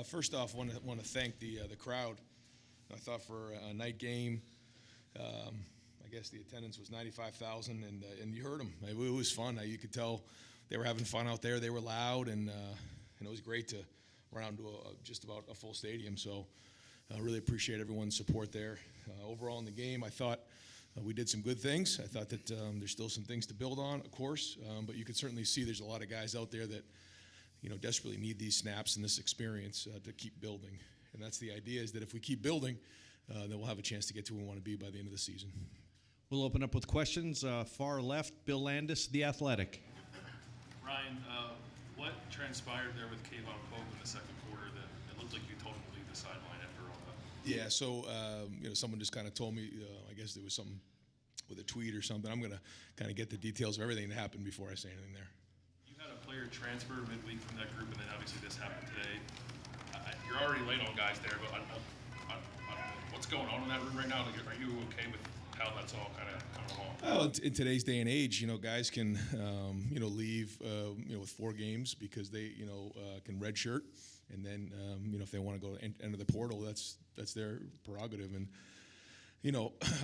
First off, want to thank the crowd. I thought for a night game, I guess the attendance was 95,000, and you heard them. It was fun. You could tell they were having fun out there. They were loud, and it was great to run out into just about a full stadium. So I really appreciate everyone's support there. Overall in the game, I thought we did some good things. I thought that there's still some things to build on, of course, but you can certainly see there's a lot of guys out there that desperately need these snaps and this experience to keep building. And that's the idea, is that if we keep building, then we'll have a chance to get to where we want to be by the end of the season. We'll open up with questions. Far left, Bill Landis, The Athletic. Ryan, what transpired there with Kayvon Pope in the second quarter that it looked like you told him to leave the sideline after all that? Yeah, so someone just kind of told me, I guess there was something with a tweet or something. I'm going to kind of get the details of everything that happened before I say anything there. You had a player transfer midweek from that group, and then obviously this happened today. You're already late on guys there, but what's going on in that room right now? Are you okay with how that's all kind of coming along? Well, in today's day and age, guys can, leave, with 4 games because they, can redshirt, and then, if they want to go enter the portal, that's their prerogative. And,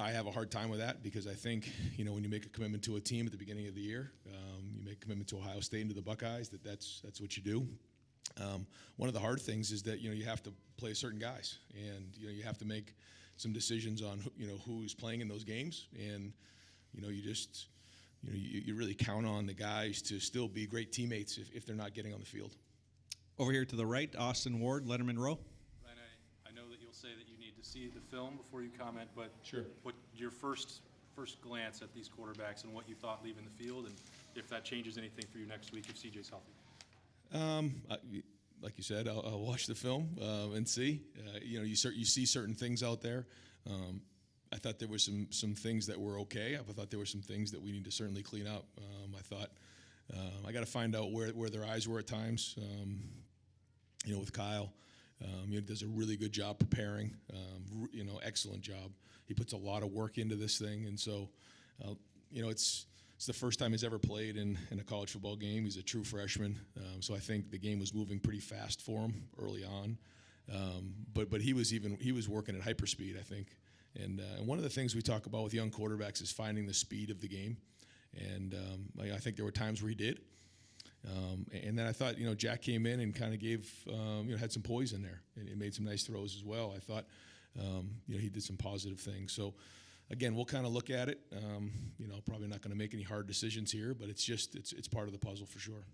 I have a hard time with that because I think, when you make a commitment to a team at the beginning of the year, you make a commitment to Ohio State and to the Buckeyes, that's what you do. One of the hard things is that, you have to play certain guys, and, you have to make some decisions on, who's playing in those games. And, you really count on the guys to still be great teammates if they're not getting on the field. Over here to the right, Austin Ward, Letterman Row. Ryan, I know that you'll say that you need to see the film before you comment, but Sure. What your first glance at these quarterbacks and what you thought leaving the field, and if that changes anything for you next week if CJ's healthy? Like you said, I'll watch the film and see. You see certain things out there. I thought there were some things that were okay. I thought there were some things that we need to certainly clean up. I thought I got to find out where their eyes were at times. With Kyle, he does a really good job preparing. Excellent job. He puts a lot of work into this thing, and so it's the first time he's ever played in a college football game. He's a true freshman, so I think the game was moving pretty fast for him early on. But he was working at hyperspeed, I think. And one of the things we talk about with young quarterbacks is finding the speed of the game. And I think there were times where he did. And then I thought, Jack came in and kind of gave, had some poise in there, and he made some nice throws as well. I thought, he did some positive things. So, again, we'll kind of look at it. Probably not going to make any hard decisions here, but it's part of the puzzle for sure.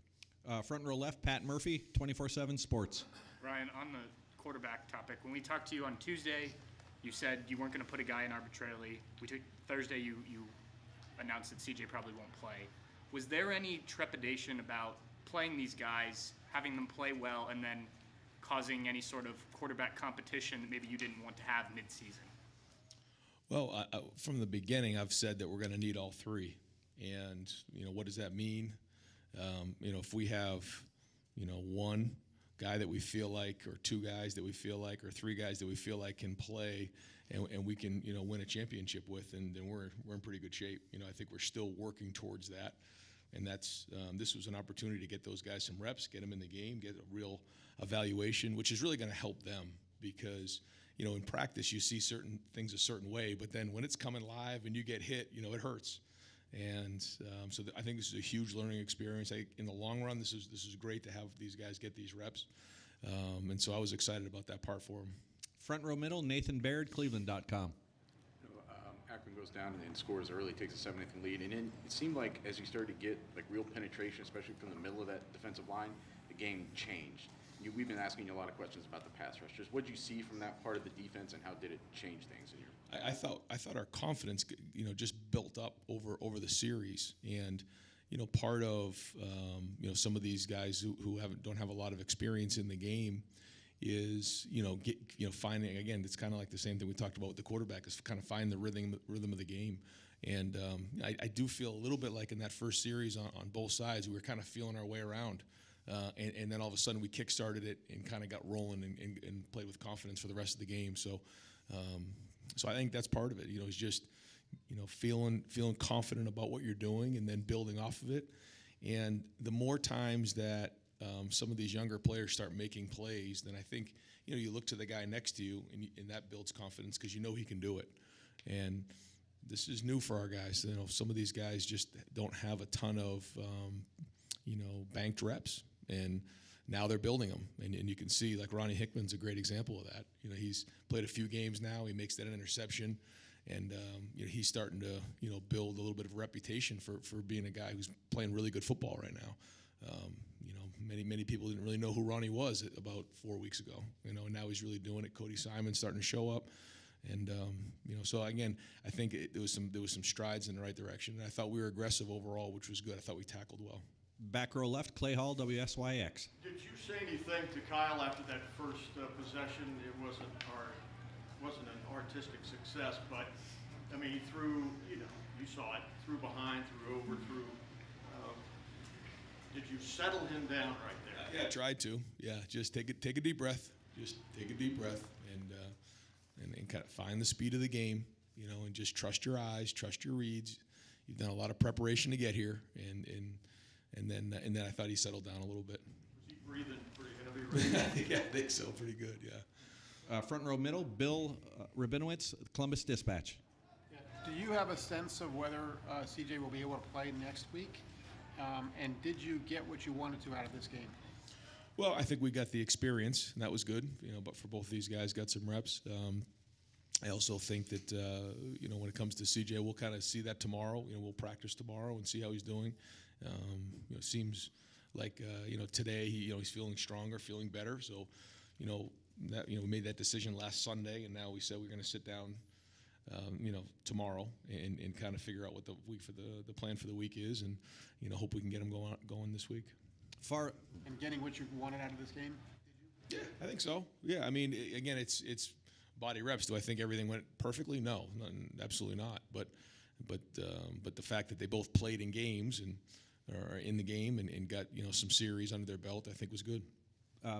Front row left, Pat Murphy, 24/7 Sports. Ryan, on the quarterback topic, when we talked to you on Tuesday, you said you weren't going to put a guy in arbitrarily. Thursday, you announced that CJ probably won't play. Was there any trepidation about playing these guys, having them play well, and then causing any sort of quarterback competition that maybe you didn't want to have midseason? Well, from the beginning, I've said that we're going to need all 3. And, what does that mean? If we have, one guy that we feel like, or 2 guys that we feel like, or 3 guys that we feel like can play and we can, win a championship with, and then we're in pretty good shape. I think we're still working towards that. And that's this was an opportunity to get those guys some reps, get them in the game, get a real evaluation, which is really going to help them because, in practice you see certain things a certain way, but then when it's coming live and you get hit, it hurts. And so I think this is a huge learning experience. In the long run, this is great to have these guys get these reps. And so I was excited about that part for them. Front row middle, Nathan Baird, Cleveland.com. Akron goes down and scores early, takes a 7-0 lead, and then it seemed like as you started to get real penetration, especially from the middle of that defensive line, the game changed. We've been asking you a lot of questions about the pass rushers. What did you see from that part of the defense, and how did it change things in your? I thought our confidence, just built up over the series, and part of some of these guys who don't have a lot of experience in the game is finding, again, it's kind of like the same thing we talked about with the quarterback, is kind of find the rhythm of the game. And I do feel a little bit like in that first series on both sides, we were kind of feeling our way around. And then all of a sudden we kick-started it and kind of got rolling and played with confidence for the rest of the game. So I think that's part of it, is just, feeling confident about what you're doing and then building off of it. And the more times that some of these younger players start making plays, then I think you look to the guy next to you, and that builds confidence because you know he can do it. And this is new for our guys. Some of these guys just don't have a ton of banked reps, and now they're building them. And you can see, like, Ronnie Hickman's a great example of that. He's played a few games now. He makes that interception. And he's starting to build a little bit of a reputation for being a guy who's playing really good football right now. Many people didn't really know who Ronnie was about 4 weeks ago. And now he's really doing it. Cody Simon's starting to show up, and so again, I think there was some strides in the right direction. And I thought we were aggressive overall, which was good. I thought we tackled well. Back row left, Clay Hall, WSYX. Did you say anything to Kyle after that first possession? It wasn't an artistic success, but I mean, he threw, you saw it, threw behind, threw over, threw. Did you settle him down right there? Yeah, tried to. Yeah, just take a deep breath. Just take a deep breath and kind of find the speed of the game, and just trust your eyes, trust your reads. You've done a lot of preparation to get here, and then I thought he settled down a little bit. Was he breathing pretty heavy right now? Yeah, I think so. Pretty good. Yeah. Front row middle, Bill Rabinowitz, Columbus Dispatch. Do you have a sense of whether CJ will be able to play next week? And did you get what you wanted to out of this game? Well, I think we got the experience, and that was good. But for both these guys, got some reps. I also think that when it comes to CJ, we'll kind of see that tomorrow. We'll practice tomorrow and see how he's doing. It seems like today he's feeling stronger, feeling better. So we made that decision last Sunday, and now we said we're going to sit down tomorrow and kind of figure out what the plan for the week is, and hope we can get him going this week. And getting what you wanted out of this game? Yeah, I think so. Yeah, I mean, again, it's body reps. Do I think everything went perfectly? No, absolutely not. But the fact that they both played in games and are in the game and got some series under their belt, I think was good.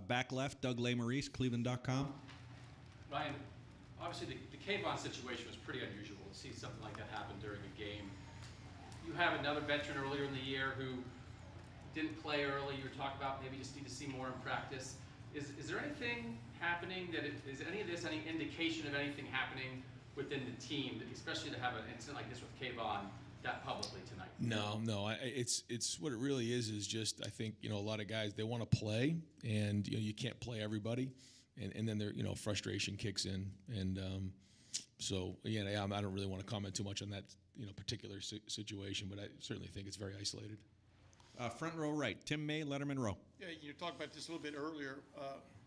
Back left, Doug Lesmerises, Cleveland.com. Ryan, obviously the Kayvon situation was pretty unusual to see something like that happen during a game. You have another veteran earlier in the year who didn't play early. You were talking about maybe just need to see more in practice. Is there anything happening is any of this any indication of anything happening within the team, especially to have an incident like this with Kayvon that publicly tonight? No. It's what it really is just I think a lot of guys, they want to play, and you can't play everybody, and then their frustration kicks in, and so again, I don't really want to comment too much on that particular situation, but I certainly think it's very isolated. Front row right, Tim May, Letterman Row. Yeah, you talked about this a little bit earlier,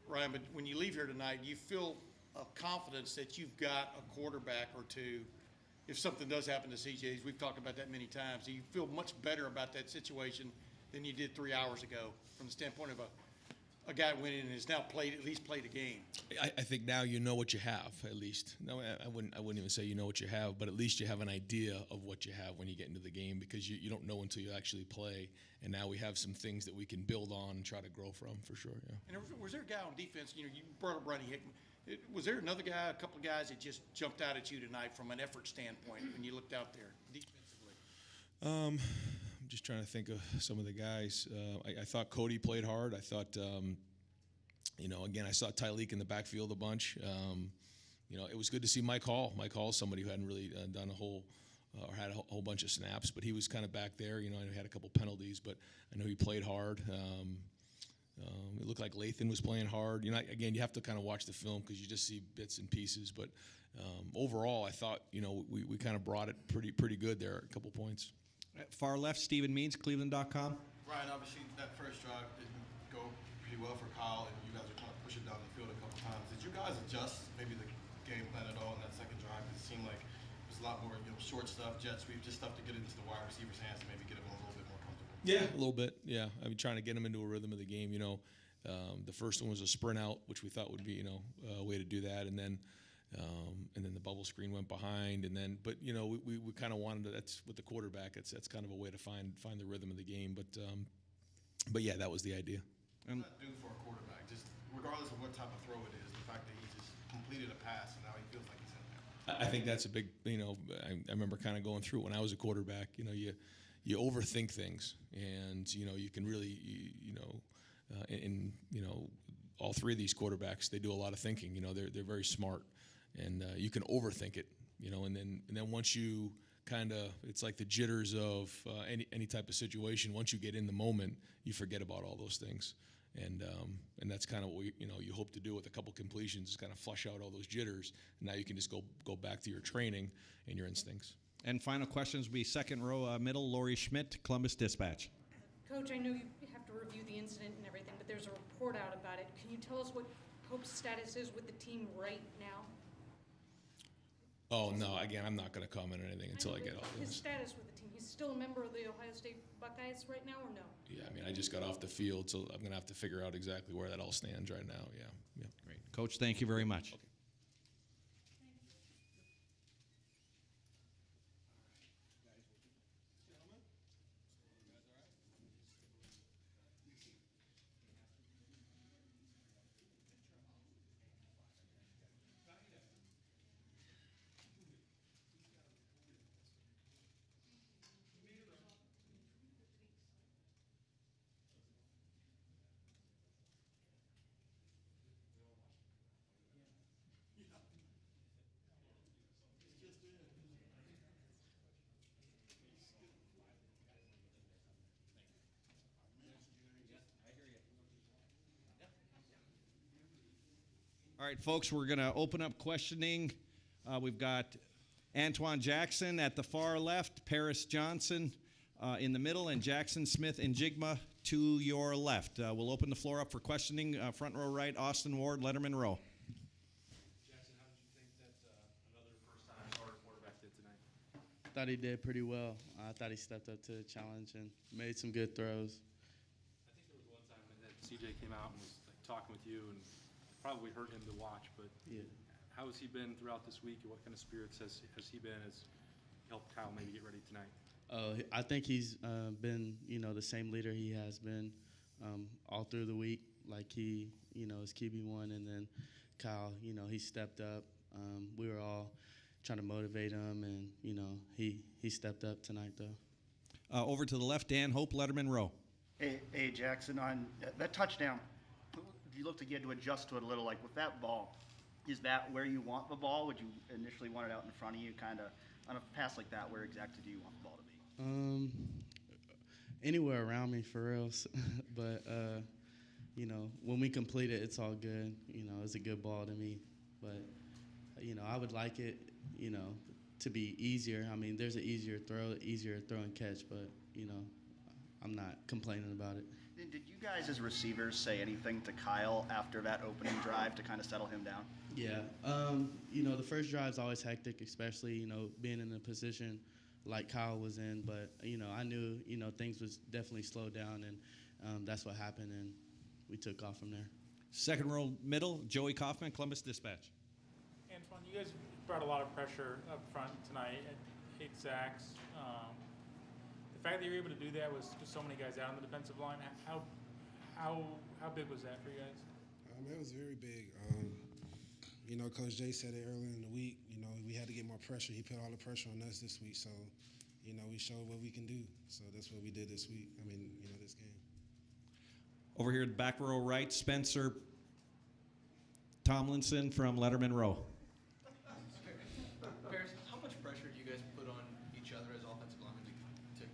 Ryan, but when you leave here tonight, you feel a confidence that you've got a quarterback or two. If something does happen to CJ's, we've talked about that many times. Do you feel much better about that situation than you did 3 hours ago from the standpoint of a guy winning and has now at least played a game? I think now you know what you have, at least. No, I wouldn't even say you know what you have, but at least you have an idea of what you have when you get into the game, because you don't know until you actually play. And now we have some things that we can build on and try to grow from, for sure. Yeah. And was there a guy on defense? You brought up Ronnie Hickman. Was there another guy, a couple of guys that just jumped out at you tonight from an effort standpoint when you looked out there defensively? I'm just trying to think of some of the guys. I thought Cody played hard. I thought, again, I saw Tyleek in the backfield a bunch. It was good to see Mike Hall. Mike Hall, somebody who hadn't really done or had a whole bunch of snaps, but he was kind of back there. He had a couple penalties, but I know he played hard. It looked like Lathan was playing hard. Again, you have to kind of watch the film because you just see bits and pieces. But overall, I thought we kind of brought it pretty good there. A couple points. Far left, Stephen Means, Cleveland.com. Ryan, obviously that first drive didn't go pretty well for Kyle, and you guys were trying to push it down the field a couple times. Did you guys adjust maybe the game plan at all in that second drive? Because it seemed like it was a lot more short stuff, jet sweep, just stuff to get into the wide receiver's hands and maybe get them a little bit more comfortable. Yeah, a little bit. Yeah, I mean, trying to get them into a rhythm of the game. The first one was a sprint out, which we thought would be a way to do that, and then the bubble screen went behind, but we kind of wanted to. That's with the quarterback. That's kind of a way to find the rhythm of the game. But yeah, that was the idea. What does that do for a quarterback? Just regardless of what type of throw it is, the fact that he just completed a pass and now he feels like he's in there. I think that's a big. I remember kind of going through it when I was a quarterback. You overthink things, and you can really and all three of these quarterbacks, they do a lot of thinking. They're very smart, and you can overthink it. And then once you it's like the jitters of any type of situation. Once you get in the moment, you forget about all those things, and that's kind of what you hope to do with a couple completions, is kind of flush out all those jitters. And now you can just go back to your training and your instincts. And final questions will be second row middle, Lori Schmidt, Columbus Dispatch. Coach, I know you have to review the incident and everything, but there's a report out about it. Can you tell us what Hope's status is with the team right now? Oh, no, again, I'm not going to comment on anything until I get all His this. status with the team. He's still a member of the Ohio State Buckeyes right now, or no? Yeah, I just got off the field, so I'm going to have to figure out exactly where that all stands right now. Yeah. Great. Coach, thank you very much. Okay. All right, folks, we're going to open up questioning. We've got Antoine Jackson at the far left, Paris Johnson in the middle, and Jackson Smith and Jigma to your left. We'll open the floor up for questioning. Front row right, Austin Ward, Letterman row. Jackson, how did you think that another first-time starter quarterback did tonight? I thought he did pretty well. I thought he stepped up to the challenge and made some good throws. I think there was one time that CJ came out and was talking with you, and probably hurt him to watch, but Yeah. how has he been throughout this week, and what kind of spirits has he been as helped Kyle maybe get ready tonight? I think he's been, the same leader he has been all through the week. Like he, is QB1, and then Kyle, he stepped up. We were all trying to motivate him, and he stepped up tonight though. Over to the left, Dan Hope, Letterman row. Hey, Jackson, on that touchdown, you looked like you had to adjust to it a little. Like with that ball, is that where you want the ball? Would you initially want it out in front of you, kind of on a pass like that? Where exactly do you want the ball to be? Anywhere around me, for real. But when we complete it, it's all good. It's a good ball to me. But I would like it, to be easier. I mean, there's an easier throw and catch, but I'm not complaining about it. Did you guys as receivers say anything to Kyle after that opening drive to kind of settle him down? Yeah. The first drive's always hectic, especially, being in a position like Kyle was in. But, I knew, things was definitely slowed down, and that's what happened, and we took off from there. Second row middle, Joey Kaufman, Columbus Dispatch. Antoine, you guys brought a lot of pressure up front tonight at 8 sacks. The fact that you were able to do that with so many guys out on the defensive line, how big was that for you guys? It was very big. Coach Jay said it earlier in the week. We had to get more pressure. He put all the pressure on us this week, so we showed what we can do. So that's what we did this week. This game. Over here, back row right, Spencer Tomlinson from Letterman row. Paris, how much pressure do you guys put on each other as offensive linemen to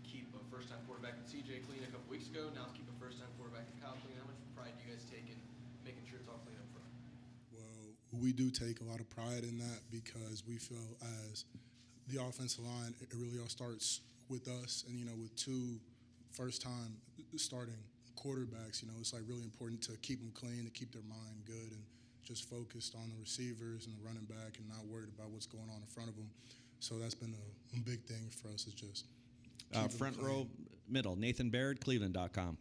keep a first-time quarterback with CJ clean a couple weeks ago? Now to keep a first-time quarterback with Kyle clean. How much pride do you guys take in making sure it's all clean up front? Well, we do take a lot of pride in that because we feel as the offensive line, it really all starts with us, and with two first-time starting quarterbacks, it's like really important to keep them clean, to keep their mind good, and just focused on the receivers and the running back, and not worried about what's going on in front of them. So that's been a big thing for us. Is just front row middle, Nathan Baird, Cleveland.com.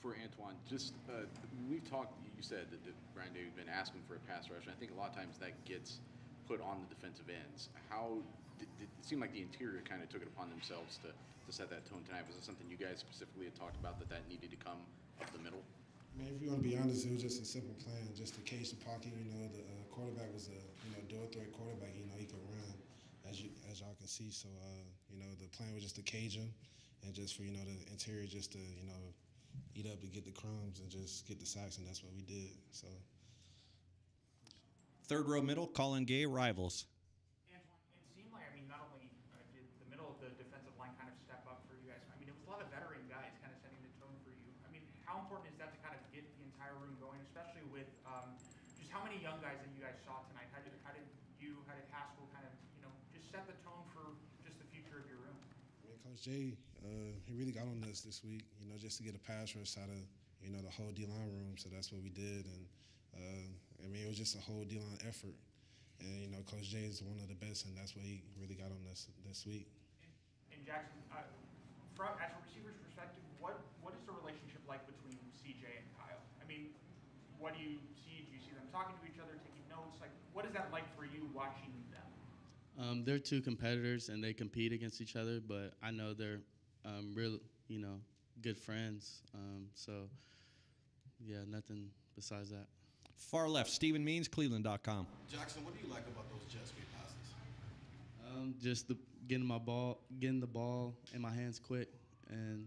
For Antoine, just we've talked. You said that Brian Davy's been asking for a pass rush, and I think a lot of times that gets put on the defensive ends. How did it seem like the interior kind of took it upon themselves to set that tone tonight? Was it something you guys specifically had talked about that needed to come up the middle? Man, if you want to be honest, it was just a simple plan, just to cage the pocket. The quarterback was a dual threat quarterback. He could run, as y'all can see. So the plan was just to cage him and just for, the interior just to, eat up and get the crumbs and just get the sacks, and that's what we did. So. Third row middle, Colin Gay, Rivals. Antoine, it seemed like, not only did the middle of the defensive line kind of step up for you guys, it was a lot of veteran guys kind of setting the tone for you. How important is that to kind of get the entire room going, especially with just how many young guys that you guys saw tonight? How did Haskell kind of, just set the tone for just the future of your room? Coach Jay, he really got on us this week, just to get a pass rush out of, the whole D-line room. So that's what we did. And, it was just a whole D-line effort. And, Coach Jay is one of the best, and that's what he really got on us this week. And Jackson, as a receiver's perspective, what is the relationship like between CJ and Kyle? What do you see? Do you see them talking to each other, taking notes? What is that like for you watching them? They're two competitors, and they compete against each other, but I know they're real, good friends. So, yeah, nothing besides that. Far left, Stephen Means, Cleveland.com. Jackson, what do you like about those jet sweep passes? Just getting the ball in my hands quick, and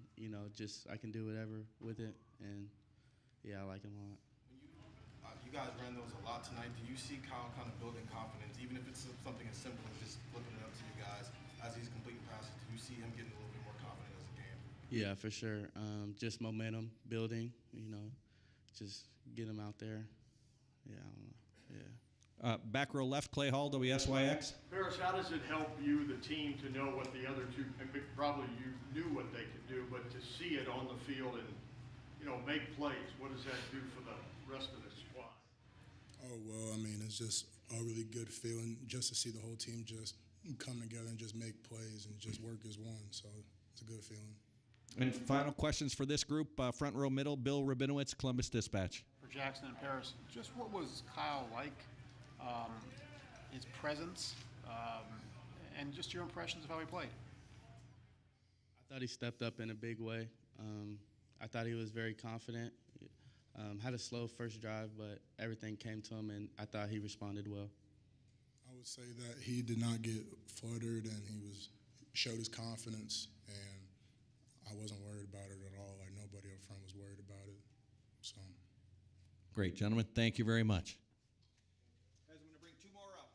just I can do whatever with it, and yeah, I like them a lot. You guys ran those a lot tonight. Do you see Kyle kind of building confidence, even if it's something as simple as just flipping it up to you guys as he's completing passes? Do you see him getting a little bit more confident as a game? Yeah, for sure. Just momentum building, just get him out there. Yeah, I don't know. Yeah. Back row left, Clay Hall, WSYX. Paris, how does it help you, the team, to know what the other two, probably you knew what they could do, but to see it on the field and, make plays, what does that do for the rest of the squad? Oh, well, it's just a really good feeling just to see the whole team just come together and just make plays and just work as one. So it's a good feeling. And final questions for this group, front row middle, Bill Rabinowitz, Columbus Dispatch. For Jackson and Paris, just what was Kyle like, his presence, and just your impressions of how he played? I thought he stepped up in a big way. I thought he was very confident. Had a slow first drive, but everything came to him, and I thought he responded well. I would say that he did not get fluttered, and he showed his confidence, and I wasn't worried about it at all. Nobody up front was worried about it. So. Great, gentlemen. Thank you very much. Guys, I'm going to bring two more up.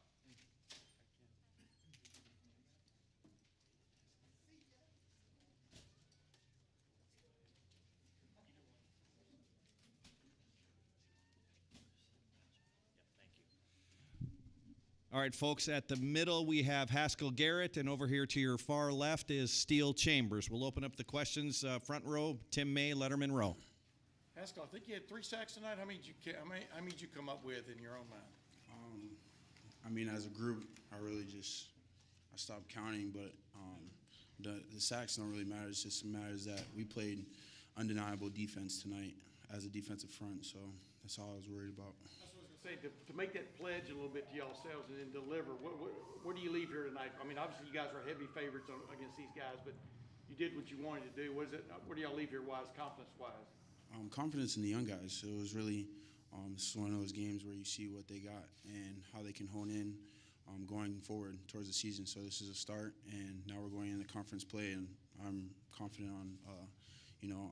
All right, folks, at the middle we have Haskell Garrett, and over here to your far left is Steele Chambers. We'll open up the questions. Front row, Tim May, Letterman Row. Haskell, I think you had 3 sacks tonight. How many did you come up with in your own mind? As a group, I stopped counting, but the sacks don't really matter. It just matters that we played undeniable defense tonight as a defensive front, so that's all I was worried about. Say, to make that pledge a little bit to yourselves and then deliver, where do you leave here tonight? Obviously you guys are heavy favorites against these guys, but you did what you wanted to do. Where do y'all leave here confidence-wise? Confidence in the young guys. It was really this is one of those games where you see what they got and how they can hone in going forward towards the season. So this is a start, and now we're going into conference play, and I'm confident on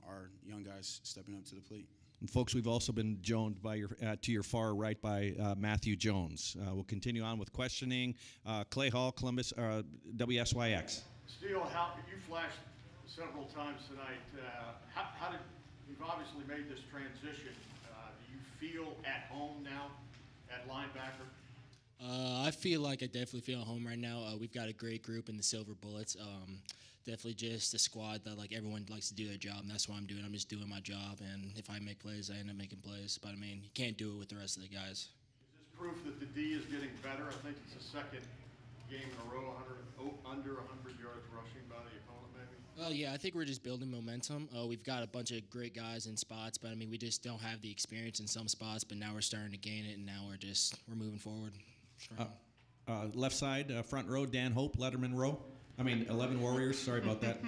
our young guys stepping up to the plate. And folks, we've also been joined by to your far right by Matthew Jones. We'll continue on with questioning. Clay Hall, Columbus, WSYX. Steele, you flashed several times tonight. You've obviously made this transition. Do you feel at home now at linebacker? I feel like I definitely feel at home right now. We've got a great group in the Silver Bullets. Definitely just a squad that everyone likes to do their job, and that's what I'm doing. I'm just doing my job, and if I make plays, I end up making plays. But you can't do it with the rest of the guys. Is this proof that the D is getting better? I think it's the second game in a row, under 100 yards rushing by the opponent, maybe. Well, yeah, I think we're just building momentum. We've got a bunch of great guys in spots, but we just don't have the experience in some spots. But now we're starting to gain it, and now we're moving forward. Left side, front row, Dan Hope, Letterman Row. 11 Warriors. Sorry about that.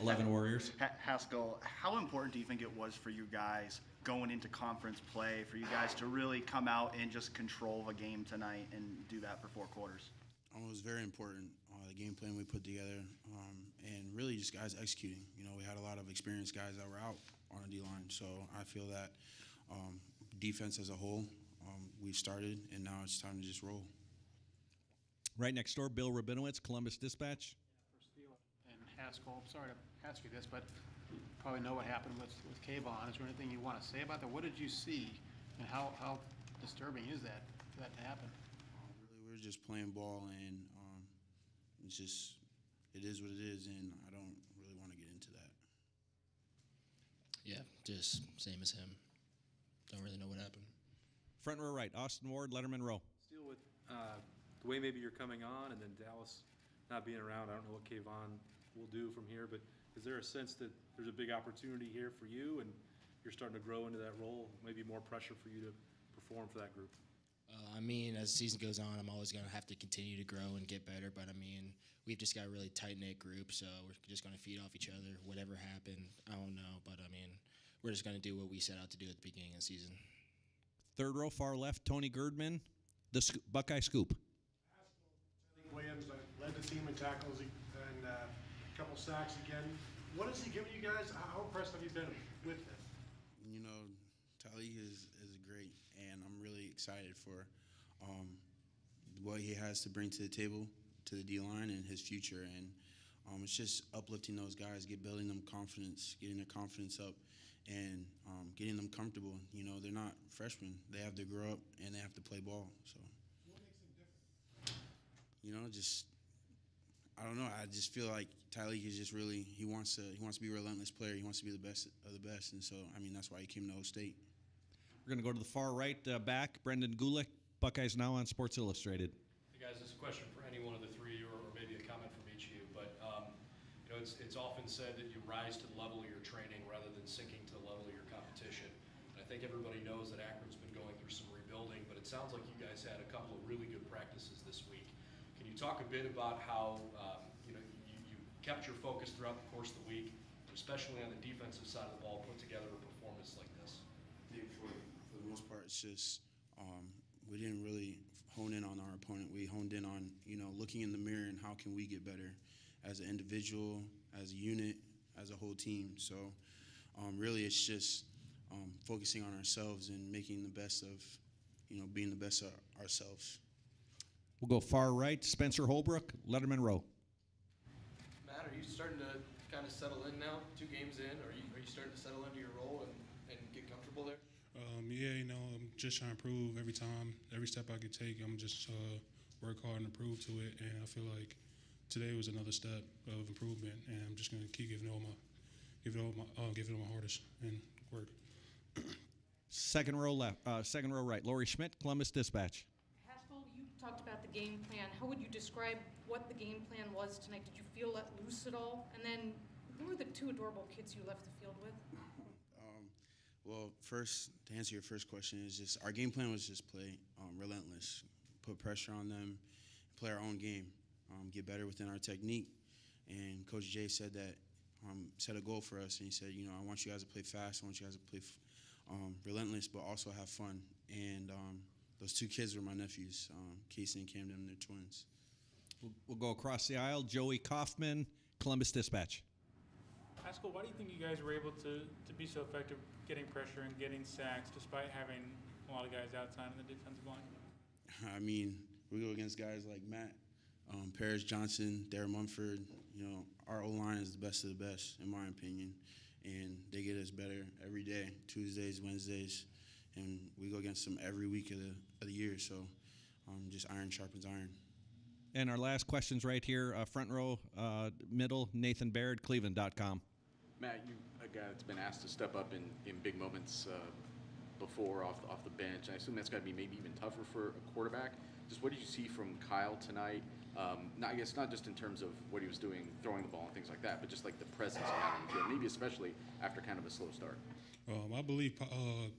11 Warriors. Haskell, how important do you think it was for you guys going into conference play, for you guys to really come out and just control the game tonight and do that for 4 quarters? It was very important. The game plan we put together, and really just guys executing. You know, we had a lot of experienced guys that were out on the D-line, so I feel that defense as a whole, we've started, and now it's time to just roll. Right next door, Bill Rabinowitz, Columbus Dispatch. And Haskell, sorry to ask you this, but you probably know what happened with Kayvon. Is there anything you want to say about that? What did you see, and how disturbing is that for that to happen? Really, we were just playing ball, and it's just, it is what it is, and I don't really want to get into that. Yeah, just same as him. Don't really know what happened. Front row right, Austin Ward, Letterman row. Still with the way maybe you're coming on and then Dallas not being around, I don't know what Kayvon will do from here, but is there a sense that there's a big opportunity here for you and you're starting to grow into that role, maybe more pressure for you to perform for that group? I mean, as the season goes on, I'm always going to have to continue to grow and get better. But, I mean, we've just got a really tight-knit group, so we're just going to feed off each other. Whatever happened, I don't know. But, I mean, we're just going to do what we set out to do at the beginning of the season. Third row, far left, Tony Girdman, the Buckeye Scoop. Williams led the team in tackles and a couple sacks again. What has he given you guys? How impressed have you been with him? You know, Talik is great, and I'm really excited for what he has to bring to the table, to the D-line, and his future. And it's just uplifting those guys, building them confidence, getting their confidence up, and getting them comfortable. You know, they're not freshmen. They have to grow up, and they have to play ball. So, What makes him different? you know, I don't know. I just feel like Tyleek is just really, he wants to be a relentless player. He wants to be the best of the best. And so, I mean, that's why he came to O State. We're going to go to the far right back, Brendan Gulick, Buckeyes Now on Sports Illustrated. Hey guys, this is a question for any one of the three, or maybe a comment from each of you. But you know, it's often said that you rise to the level of your training rather than sinking to the level of your competition. And I think everybody knows that Akron's been going through some rebuilding, but it sounds like you guys had a couple of really good practices this week. Can you talk a bit about how you know you kept your focus throughout the course of the week, especially on the defensive side of the ball, put together a performance like this? I think for the most part, it's just we didn't really hone in on our opponent. We honed in on, you know, looking in the mirror and how can we get better as an individual, as a unit, as a whole team. So really it's just focusing on ourselves and making the best of, you know, being the best of ourselves. We'll go far right, Spencer Holbrook, Letterman row. Matt, are you starting to kind of settle in now, 2 games in? Are you starting to settle into your role and get comfortable there? Yeah, you know, I'm just trying to improve every time. Every step I could take, I'm just work hard and improve to it. And I feel like today was another step of improvement, and I'm just going to keep giving it all my hardest and work. Second row left, second row right, Lori Schmidt, Columbus Dispatch. Haskell, you talked about the game plan. How would you describe what the game plan was tonight? Did you feel let loose at all? And then, who were the 2 adorable kids you left the field with? Well, first, to answer your first question, is just our game plan was just play relentless, put pressure on them, play our own game, get better within our technique. And Coach Jay said that, set a goal for us, and he said, you know, I want you guys to play fast, I want you guys to play relentless, but also have fun. And those 2 kids were my nephews, Casey and Camden, they're twins. We'll go across the aisle, Joey Kaufman, Columbus Dispatch. Haskell, why do you think you guys were able to be so effective getting pressure and getting sacks despite having a lot of guys outside in the defensive line? I mean, we go against guys like Matt, Paris Johnson, Darren Mumford. You know, our O-line is the best of the best, in my opinion, and they get us better every day, Tuesdays, Wednesdays, and we go against them every week of the year. So just iron sharpens iron. And our last question's right here, front row, middle, Nathan Baird, Cleveland.com. Matt, you a guy that's been asked to step up in big moments before off the bench. I assume that's got to be maybe even tougher for a quarterback. Just what did you see from Kyle tonight? I guess not just in terms of what he was doing, throwing the ball and things like that, but just like the presence he had on the field, maybe especially after kind of a slow start. I believe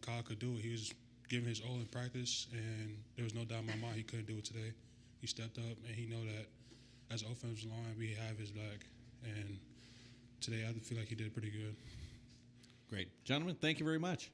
Kyle could do it. He was giving his all in practice, and there was no doubt in my mind he couldn't do it today. He stepped up, and he know that as an offensive line, we have his back. And today, I feel like he did pretty good. Great. Gentlemen, thank you very much.